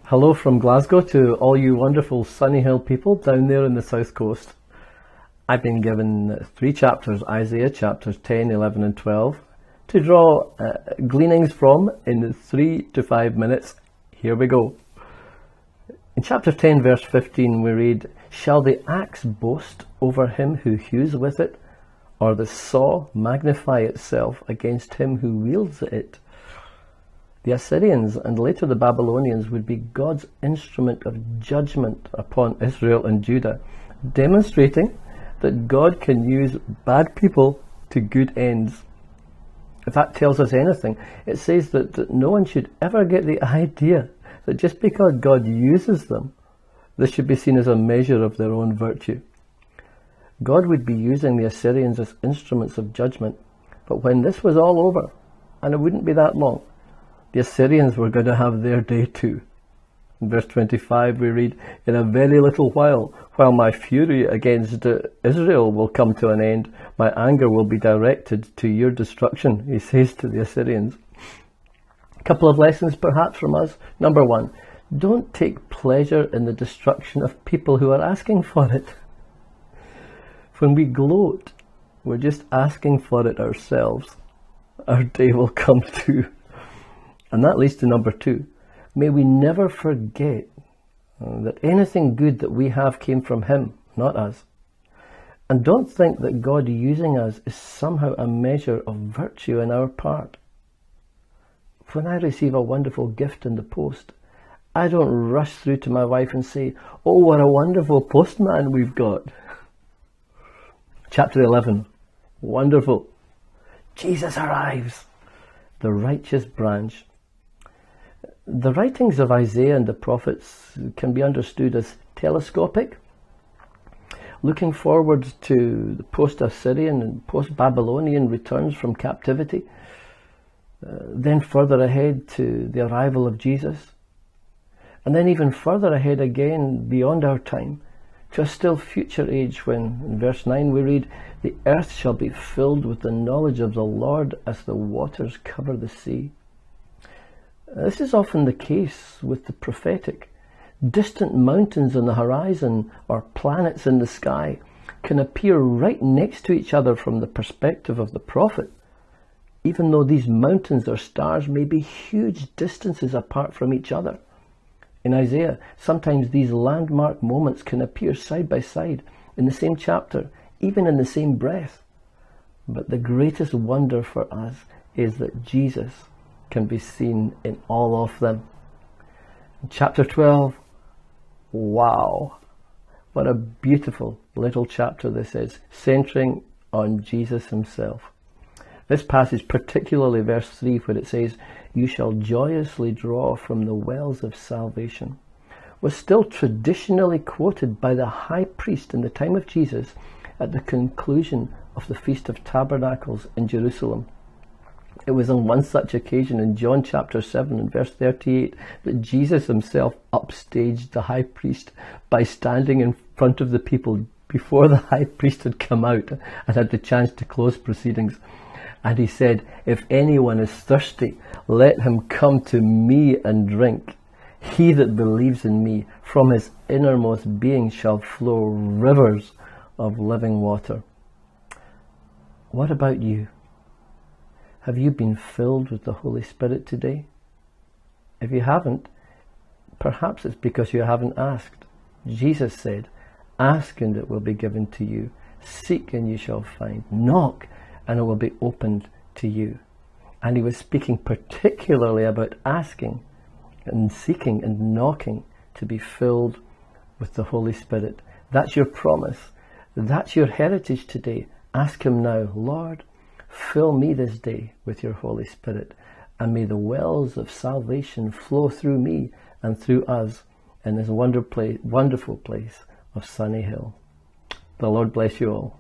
Hello from Glasgow to all you wonderful Sunny Hill people down there in the south coast. I've been given 3 chapters, Isaiah chapters 10, 11 and 12, to draw gleanings from in 3 to 5 minutes. Here we go. In chapter 10 verse 15 we read, "Shall the axe boast over him who hews with it, or the saw magnify itself against him who wields it?" The Assyrians and later the Babylonians would be God's instrument of judgment upon Israel and Judah, demonstrating that God can use bad people to good ends. If that tells us anything, it says that no one should ever get the idea that just because God uses them, this should be seen as a measure of their own virtue. God would be using the Assyrians as instruments of judgment, but when this was all over, and it wouldn't be that long, the Assyrians were going to have their day too. In verse 25 we read, "In a very little while my fury against Israel will come to an end, my anger will be directed to your destruction," he says to the Assyrians. A couple of lessons perhaps from us. Number 1, don't take pleasure in the destruction of people who are asking for it. When we gloat, we're just asking for it ourselves. Our day will come too. And that leads to number 2. May we never forget that anything good that we have came from him, not us. And don't think that God using us is somehow a measure of virtue on our part. When I receive a wonderful gift in the post, I don't rush through to my wife and say, "Oh, what a wonderful postman we've got." Chapter 11, wonderful. Jesus arrives, the righteous branch. The writings of Isaiah and the prophets can be understood as telescopic, looking forward to the post-Assyrian and post-Babylonian returns from captivity, then further ahead to the arrival of Jesus, and then even further ahead again beyond our time to a still future age when, in verse 9 we read, "The earth shall be filled with the knowledge of the Lord as the waters cover the sea." This is often the case with the prophetic. Distant mountains on the horizon or planets in the sky can appear right next to each other from the perspective of the prophet, even though these mountains or stars may be huge distances apart from each other. In Isaiah, sometimes these landmark moments can appear side by side in the same chapter, even in the same breath. But the greatest wonder for us is that Jesus can be seen in all of them. In chapter 12, wow, what a beautiful little chapter this is, centering on Jesus himself. This passage, particularly verse 3, where it says, "You shall joyously draw from the wells of salvation," was still traditionally quoted by the high priest in the time of Jesus at the conclusion of the Feast of Tabernacles in Jerusalem. It was on one such occasion in John chapter 7 and verse 38 that Jesus himself upstaged the high priest by standing in front of the people before the high priest had come out and had the chance to close proceedings. And he said, "If anyone is thirsty, let him come to me and drink. He that believes in me, from his innermost being shall flow rivers of living water." What about you? Have you been filled with the Holy Spirit today? If you haven't, perhaps it's because you haven't asked. Jesus said, "Ask and it will be given to you. Seek and you shall find. Knock and it will be opened to you." And he was speaking particularly about asking and seeking and knocking to be filled with the Holy Spirit. That's your promise. That's your heritage today. Ask him now, "Lord, fill me this day with your Holy Spirit, and may the wells of salvation flow through me and through us in this wonderful place of Sunny Hill." The Lord bless you all.